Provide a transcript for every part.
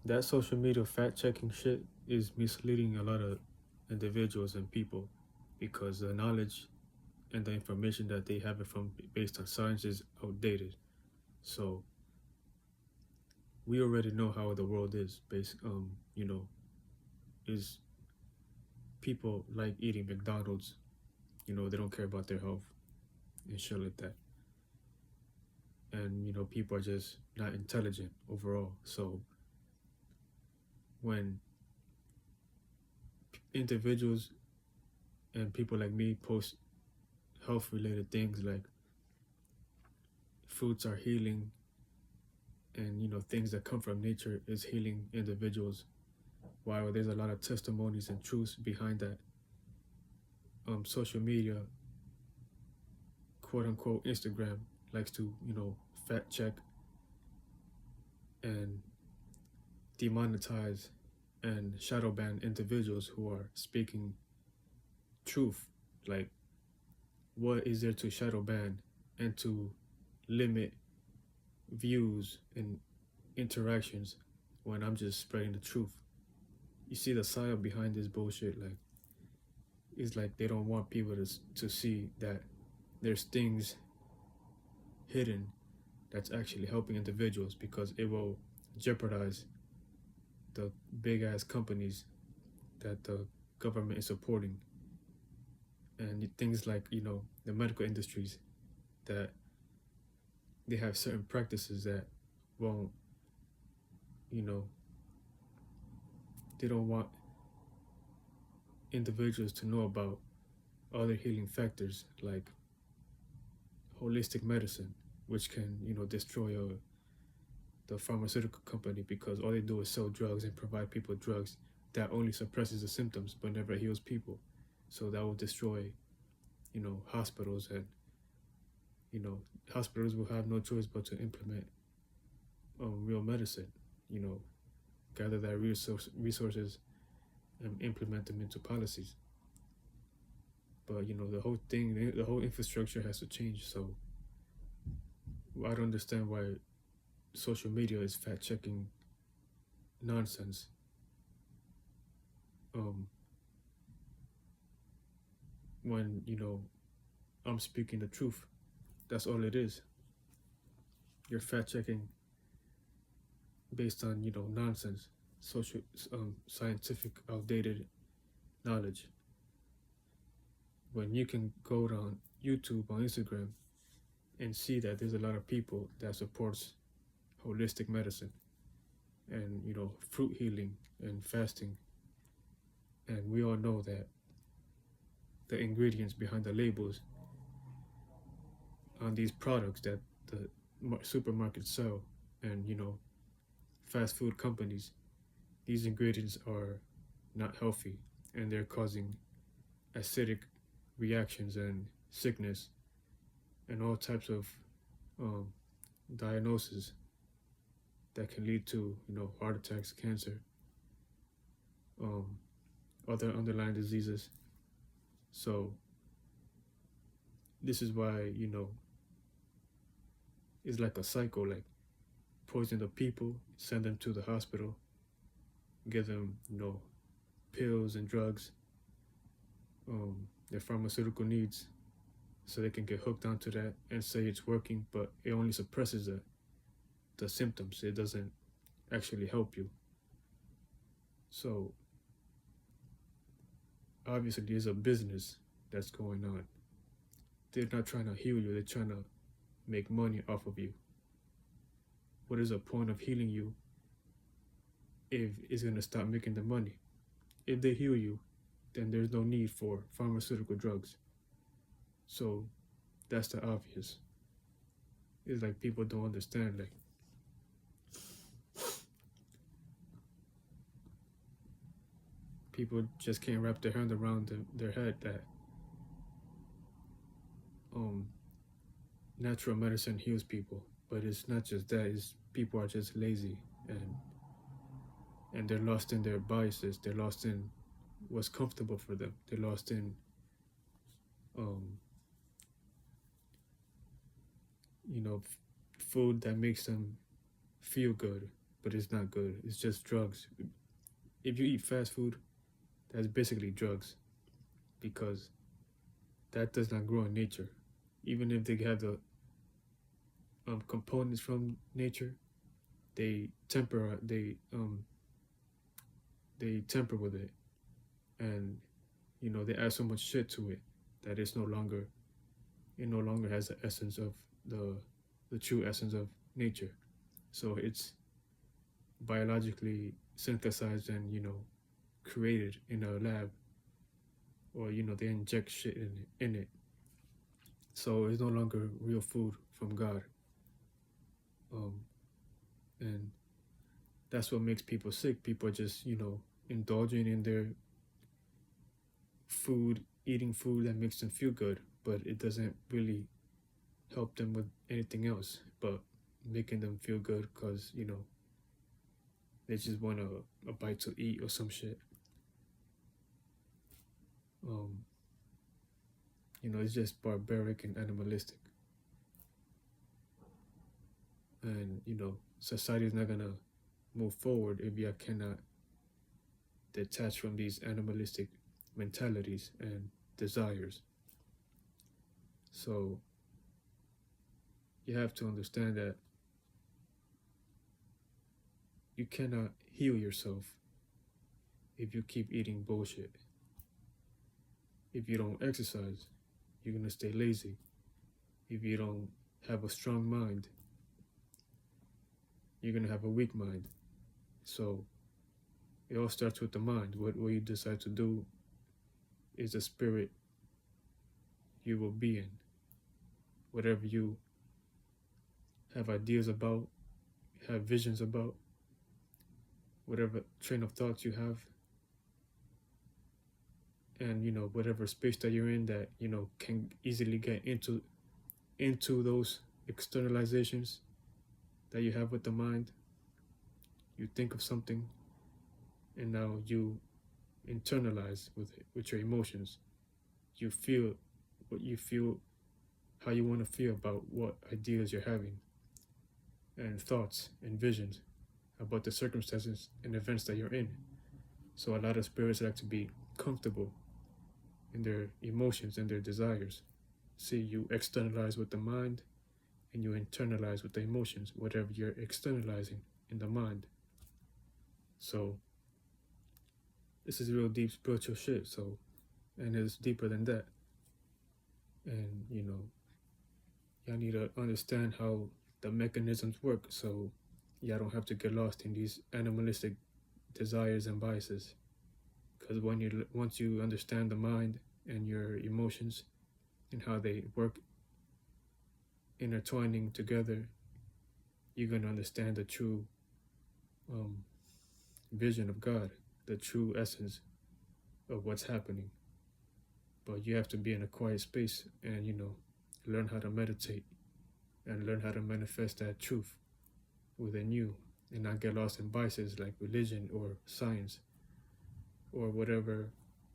that social media fact checking shit is misleading a lot of individuals and people because the knowledge and the information that they have it from based on science is outdated. So we already know how the world is based is people like eating McDonald's, they don't care about their health and shit like that. And people are just not intelligent overall. So when individuals and people like me post health related things like fruits are healing and things that come from nature is healing individuals, while there's a lot of testimonies and truths behind that, social media, quote unquote Instagram, likes to fact check and demonetize and shadow ban individuals who are speaking truth. Like, what is there to shadow ban and to limit views and interactions when I'm just spreading the truth? You see the side behind this bullshit. Like, it's like they don't want people to see that there's things hidden that's actually helping individuals, because it will jeopardize the big ass companies that the government is supporting, and things like the medical industries, that they have certain practices that won't they don't want individuals to know about other healing factors like holistic medicine, which can destroy the pharmaceutical company, because all they do is sell drugs and provide people drugs that only suppresses the symptoms but never heals people. So that will destroy hospitals, and hospitals will have no choice but to implement real medicine, gather that resources and implement them into policies. But the whole infrastructure has to change. So I don't understand why social media is fact checking nonsense. When I'm speaking the truth, that's all it is. You're fact checking based on nonsense, social, scientific, outdated knowledge. When you can go on YouTube, on Instagram, and see that there's a lot of people that supports holistic medicine and fruit healing and fasting, and we all know that the ingredients behind the labels on these products that the supermarkets sell and fast food companies, these ingredients are not healthy, and they're causing acidic reactions and sickness and all types of diagnoses that can lead to heart attacks, cancer, other underlying diseases. So this is why it's like a cycle. Like, poison the people, send them to the hospital, give them pills and drugs, their pharmaceutical needs, so they can get hooked onto that and say it's working, but it only suppresses the symptoms. It doesn't actually help you. So obviously there's a business that's going on. They're not trying to heal you, they're trying to make money off of you. What is the point of healing you if it's going to stop making the money? If they heal you, then there's no need for pharmaceutical drugs. So that's the obvious. It's like people don't understand. Like, people just can't wrap their hand around their head that natural medicine heals people. But it's not just that. It's people are just lazy, and they're lost in their biases. They're lost in what's comfortable for them. They're lost in food that makes them feel good, but it's not good. It's just drugs. If you eat fast food, that's basically drugs, because that does not grow in nature. Even if they have the components from nature, they temper they temper with it, and they add so much shit to it that it no longer has the essence of the true essence of nature. So it's biologically synthesized and created in a lab, or they inject shit in it. So it's no longer real food from God. And that's what makes people sick. People are just indulging in their food, eating food that makes them feel good, but it doesn't really help them with anything else but making them feel good, because they just want a bite to eat or some shit. It's just barbaric and animalistic. And society is not gonna move forward if you cannot detach from these animalistic mentalities and desires. So you have to understand that you cannot heal yourself if you keep eating bullshit. If you don't exercise, you're gonna stay lazy. If you don't have a strong mind, you're gonna have a weak mind. So it all starts with the mind. What you decide to do is the spirit you will be in. Whatever you have ideas about, have visions about, whatever train of thoughts you have, and whatever space that you're in that can easily get into those externalizations that you have with the mind. You think of something, and now you internalize with your emotions. You feel what you feel, how you want to feel about what ideas you're having, and thoughts and visions about the circumstances and events that you're in. So a lot of spirits like to be comfortable in their emotions and their desires. See, you externalize with the mind, and you internalize with the emotions, whatever you're externalizing in the mind. So this is real deep spiritual shit. So, and it's deeper than that. And y'all need to understand how the mechanisms work, so y'all don't have to get lost in these animalistic desires and biases. Because once you understand the mind and your emotions and how they work intertwining together, you're going to understand the true vision of God, the true essence of what's happening. But you have to be in a quiet space and learn how to meditate and learn how to manifest that truth within you, and not get lost in biases like religion or science or whatever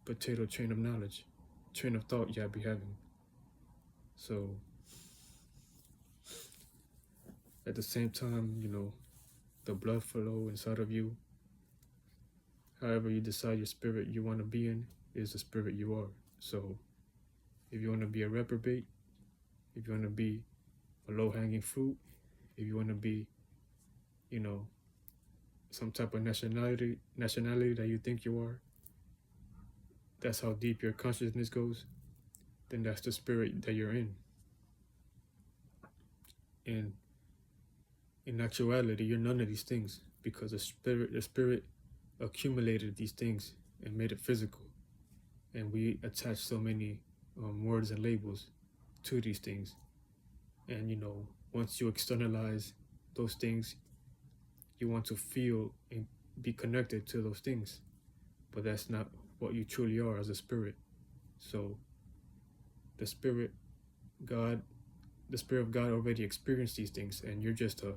potato train of thought y'all be having. So at the same time, the blood flow inside of you, however you decide your spirit you want to be in, is the spirit you are. So if you want to be a reprobate, if you want to be a low-hanging fruit, if you want to be some type of nationality that you think you are, that's how deep your consciousness goes, then that's the spirit that you're in. And in actuality, you're none of these things, because the spirit accumulated these things and made it physical. And we attach so many words and labels to these things. And once you externalize those things, you want to feel and be connected to those things, but that's not what you truly are as a spirit. So the spirit of God already experienced these things, and you're just a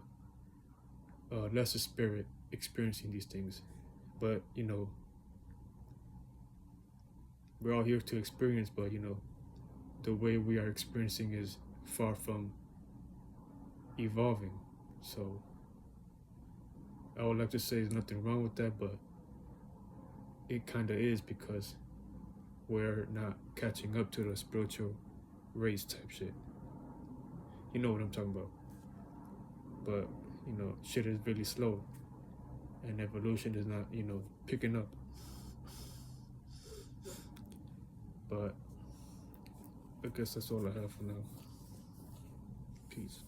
lesser spirit experiencing these things. But we're all here to experience, but the way we are experiencing is far from evolving. So I would like to say there's nothing wrong with that, but it kind of is, because we're not catching up to the spiritual race type shit. You know what I'm talking about. But, you know, shit is really slow, and evolution is not, you know, picking up. But I guess that's all I have for now. Peace.